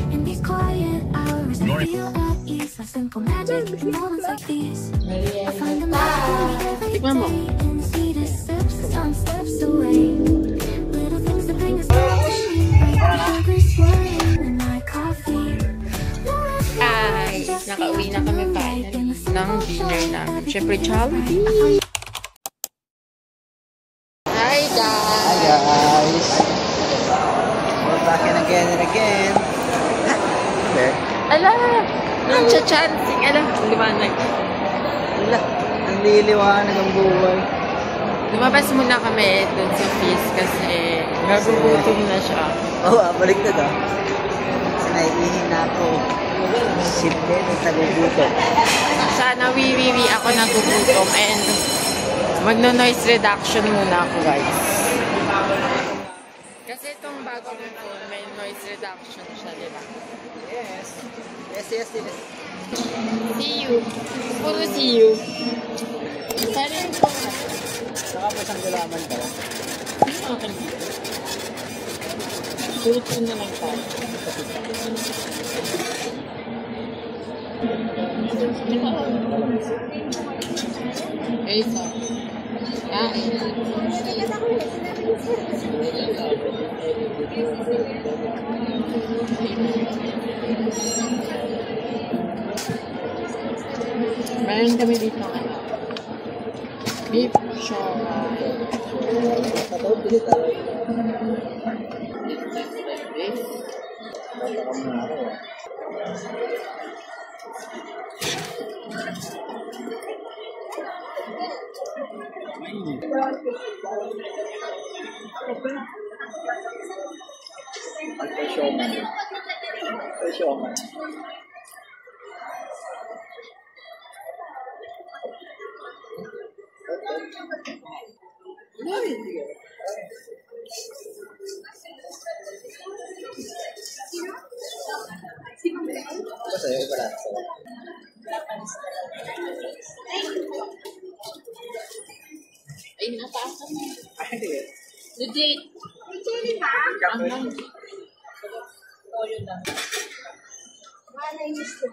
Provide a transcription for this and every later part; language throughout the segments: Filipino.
In these quiet hours, I feel at ease. Like simple magic in moments like these. I find the magic every day in the sweetest sips, 'cause I'm steps away. Little things that bring us back to me, like the sugar swirling in my coffee. Ay, nakauwi na kami finally ng dinner namin. Siyempre, Jollibee! Hi guys! Hi guys! We're back in again and again. There. Ala! Ang chachancing! Ala! Liwanag. Wala. Ang liliwanag ang buhay. Lumabas muna kami dun sa feast kasi nagugutom na siya. Oo, balik na daw. Kasi naiihin na ako. Simple, may tagugutom. Sana wiwiwi ako nagugutom and magno-noise reduction muna ako guys. Kasi itong bagong phone may noise reduction siya, diba? Yes. Yes, yes, yes. See you. Puro see you. Sana yung phone na. Saka po isang gulaman daw. Ano akin dito? Puro phone na lang tayo. Eh, isa. Meron kami dito. Beef shawarma. Katawag dito tayo. Beef. Tatakam na ako. Al-Shawman. Al-Shawman. Masaya pala. Ay, napaasan mo. Ay, Legit. Legit ba? Ang toyo lang. Wala yung gusto.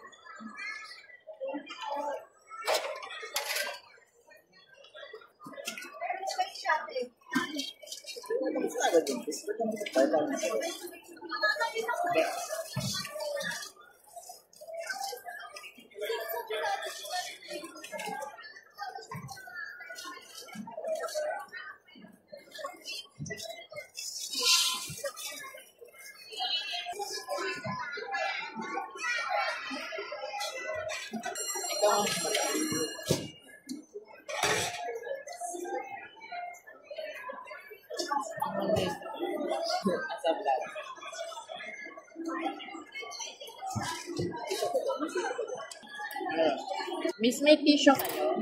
Miss, may tissue kayo?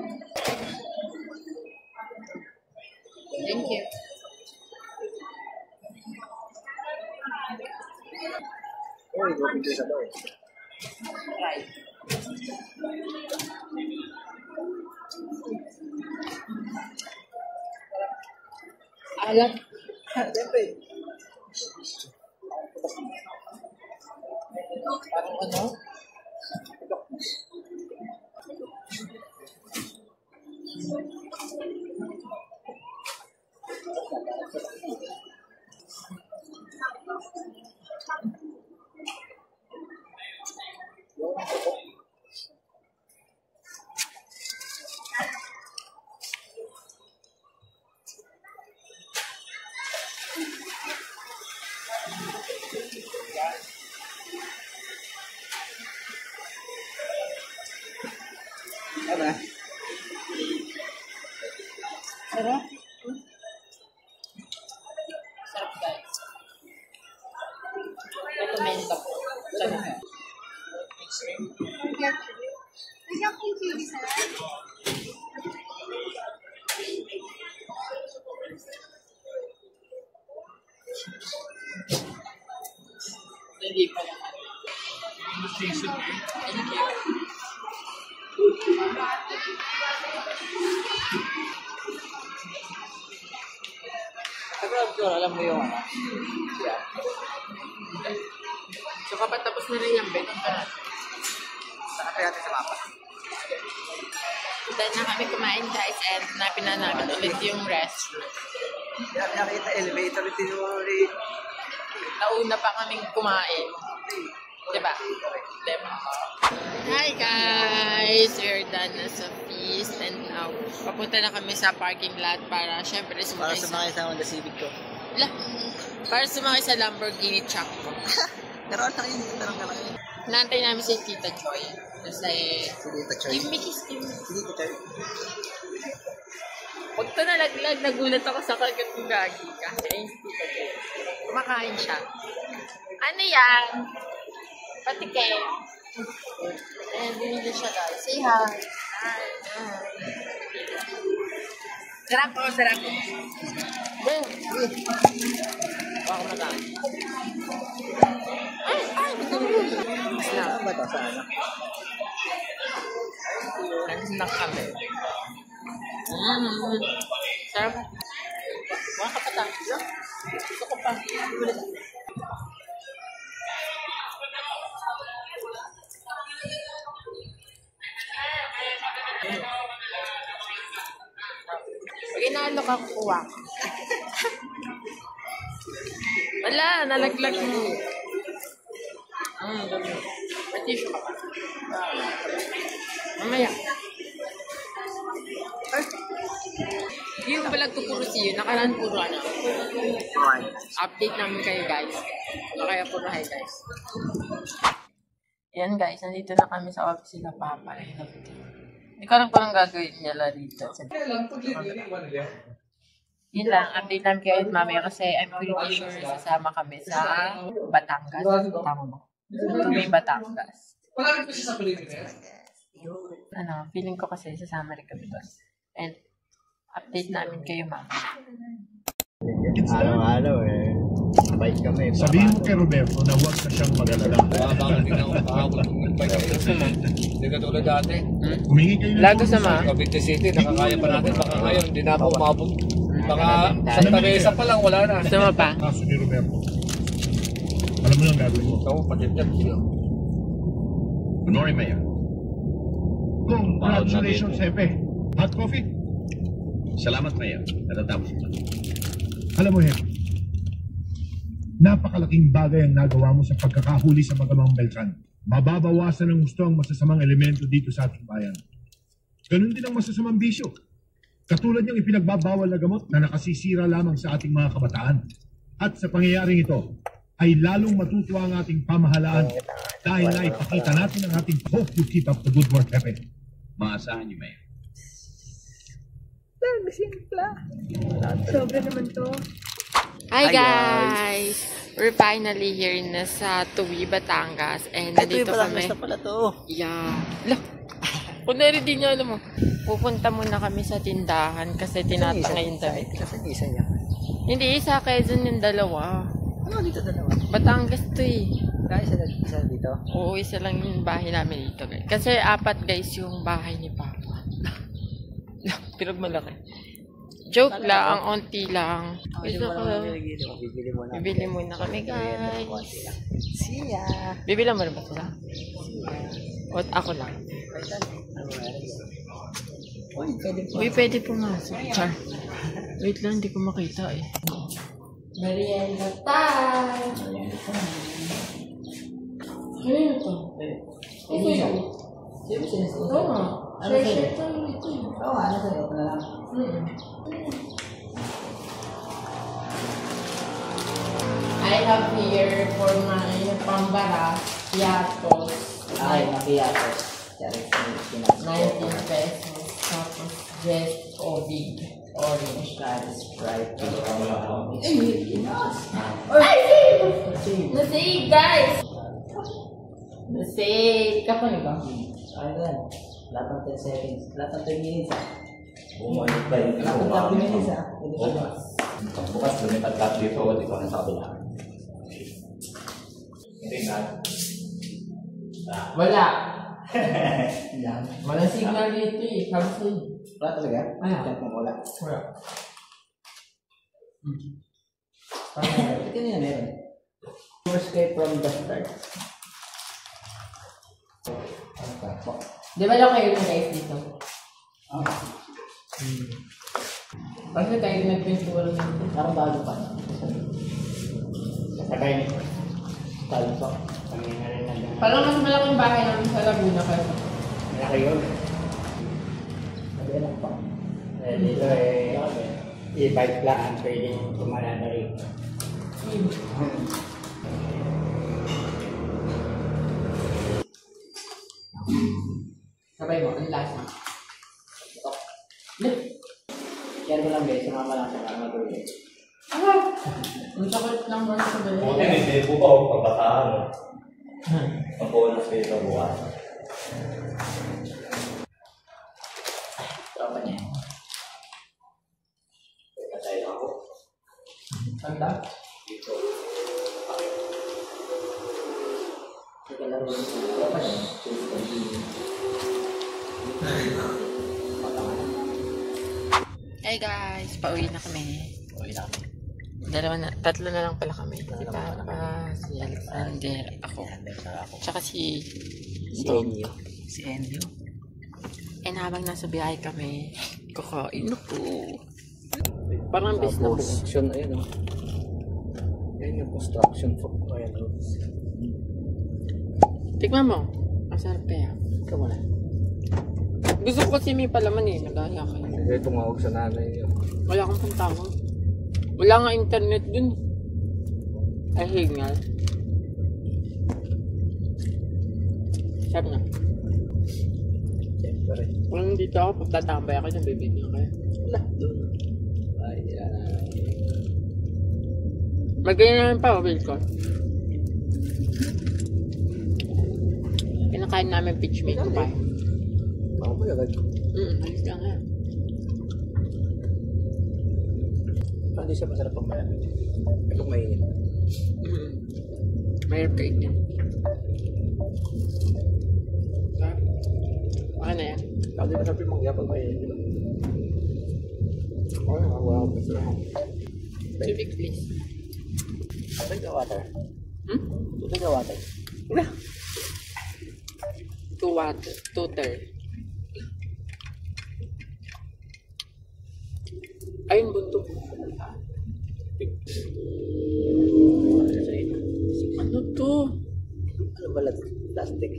Thank you. uy, buti sa daw. Right. Alam. Siyempre. Parang ano? Ano? Sarap. Sarap guys. Recommend ako. Sarap. Hindi pa lang. Thank you. Alam mo yung ano? So kapag tapos na rin yung bed, ang panat. Saan kaya natin sa mapa? Dahil na kami kumain guys and hanapin na namin ulit yung restroom. Kaya nakita elevator ito yung Nauna pa kaming kumain. Diba? Diba? Hi guys! We're done na sa feast and now papunta na kami sa parking lot para syempre para sumakay sa Honda Civic ko. Para sumakay sa Lamborghini truck ko. Pero lang yun, tarong ka lang yun. Nantay namin si Tita Joy. Kasi Si Tita Choy. yung Mickey's team. Si Tita Choy. Huwag to nalaglag, nagulat ako sa kagat ng gagi ka. Ayun si Tita Joy. Kumakain siya. Ano yan? Patikin. Ayan, binili siya guys. Say hi. Hi. Sarap po, sarap po. Boom. Baka matang. Ay, Saan ba ito? Saan? snack kami. Sarap. Mga kapatang. Gusto ko pa. Pag inaalok ako, kuha ko. Wala, nalaglag mo. May tissue ka pa. Mamaya. Yung balag ko puro siyo, nakaraan puro ano. Update namin kayo guys. Kaya puro hi guys. Yan guys, nandito na kami sa office nila Papa. Hindi ko alam kung anong gagawin niya la dito. Yun lang, update namin kayo mamaya kasi I'm pretty sure sasama kami sa Batangas. Tama mo? May Batangas. Malapit pa siya sa Pilipinas. Ano, feeling ko kasi sasama rin kami doon. And update namin kayo mamaya. Araw-araw bike kami. Sabihin mo kay Roberto na huwag na siyang mag-alala. Baka din ako kahapon ng bike. Hindi ka tulad dati. Humingi kayo ng Lago sama. Cavite City, nakakaya pa natin. Baka ngayon, hindi na ako umabot. Baka Santa Mesa pa lang, wala na. Sama pa. kaso ni Roberto. Alam mo lang gagawin mo. Ako, patitap sila. Nori Mayor. Congratulations, Hepe. Hot coffee? Salamat, Mayor. Natatapos na. Alam mo, Hepe, napakalaking bagay ang nagawa mo sa pagkakahuli sa Magamang Beltran. Mababawasan ng gusto ang masasamang elemento dito sa ating bayan. Ganun din ang masasamang bisyo. Katulad niyang ipinagbabawal na gamot na nakasisira lamang sa ating mga kabataan. At sa pangyayaring ito, ay lalong matutuwa ang ating pamahalaan dahil na ipakita natin ang ating hope you keep up the good work, Hepe. Maasahan niyo, Mayor. Hi guys! We're finally here na sa Tuwi, Batangas. And nandito kami. na pala to. Yeah. Look. Kung nari din nyo, alam mo, pupunta muna kami sa tindahan kasi tinatangay yung damit. Kasi isa niya. Hindi, isa Quezon yung dalawa. Ano dito dalawa? Batangas to eh. Kaya isa dito? Oo, isa lang yung bahay namin dito guys. Kasi apat guys yung bahay ni Papa. Pirog malaki. Joke lang, onti lang. Gusto ko. Bibili muna kami guys. Siya. Bibili mo rin ba sila? O ako lang. Uy, pwede pumasok. Char. Wait lang, hindi ko makita eh. Merienda time! Ano yun ito? Ano yun? Oo nga. Share tayo ito eh. Oo, ano sa'yo? Ito na lang. I have here for my pambara, yatos. Ay, nakiyatos. 19 pesos. Tapos just big orange Sprite. Ay! Nasave guys! Nasave! Kapag ba? Ayun. Lahat ng 10 seconds. Lahat ng 10 minutes. Bumalik ba yun? Lahat ng 30 minutes Bukas, lumipat ka dito. Dito ka sa kabila. Wala. Walang signal dito eh. Sabi sa'yo. Wala talaga? Wala. Check mo, wala. Wala. Ito na yan, meron. Escape from the start. Di ba lang kayo yung guys dito? Kasi tayo nagpintura dito. Parang bago pa. Kasabay nito. Bago pa. Parang mas malaking bahay namin sa Laguna kayo. Malaki yun. Sabi lang pa. Dito e-bike lang ang pwede kumalala rin. Sabay mo, ang lasa. Yan mo lang guys, sumama lang sa mga gulay. Ang sakit lang mo sa balik. Buti hindi po pa pagbataan. Pag-bonus kayo sa bukas. Tama niya. Patay lang ako. Tanda? Dito. Ito lang rin. Tama niya. Hey guys, pauwi na kami. Tatlo na lang pala kami. Si Papa, si Alexander, ako. Tsaka si Enyo. Si Enyo. And habang nasa biyahe kami, kakain ako. Parang bis na po. Construction, ayun o. Ayun yung construction for ayan o. Tikman mo. Masarap kaya. Ikaw mo na. Gusto ko kasi may palaman eh. Nagaya kayo. Hindi tumawag sa nanay niyo. Wala kang pantawag. Wala nga internet dun. Ay, hingal. Sabi nga. Siyempre. Kung dito ako, pagtatambay ako, nabibigyan kayo. Wala, doon. Ay, yan na. Magganyan namin pa, Will ko. Pinakain namin peach meat pa. Ako ba yun? Alis ka nga. Hindi siya masarap ang bayan. Itong mainit. Mayroon ka itin. Okay na yan. Hindi masarap yung mangya pag mainit. Okay, wow. Tubig, please. Ito yung water. Ito yung water. Wala. Tutor. Ayun, buntok. Ano to? Ano ba lang? Plastic.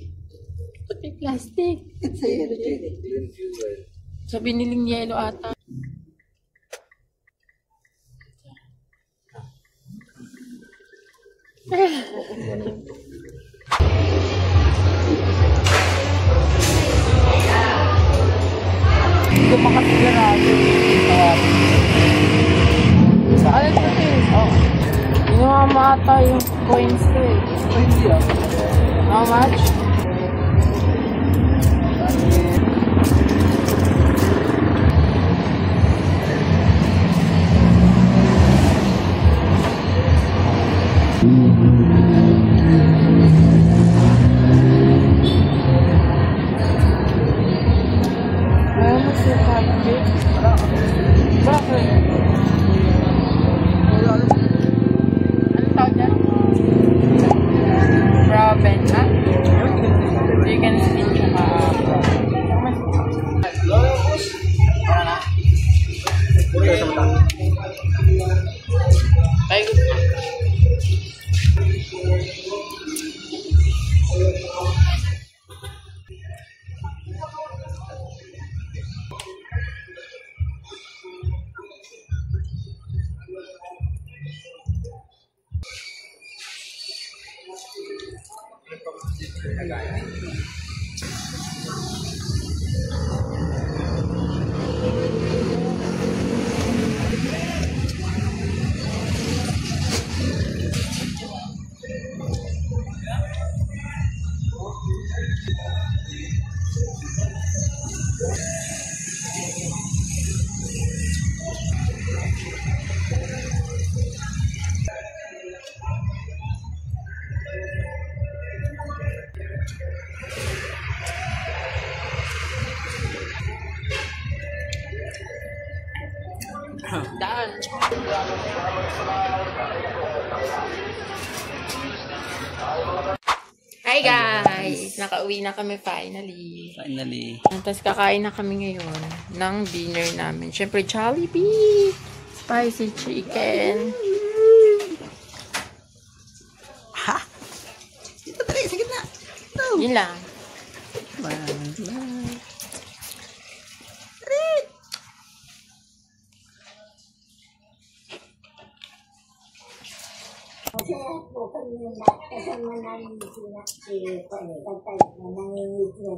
Ba't may plastic? Sa'yo, Green fuel. Sa biniling yelo ata. Hindi ko makasigurado. Ano ito eh? Oh. Inumamata yung coins ko eh. How much? Hi guys! Nakauwi na kami finally. Finally. Tapos kakain na kami ngayon ng dinner namin. Siyempre Jollibee! Spicy chicken. Ha? Dito tayo, sa gitna. Ito. Yun lang. Kasi po kami na kasama namin sila si Pagtay na nangingitin.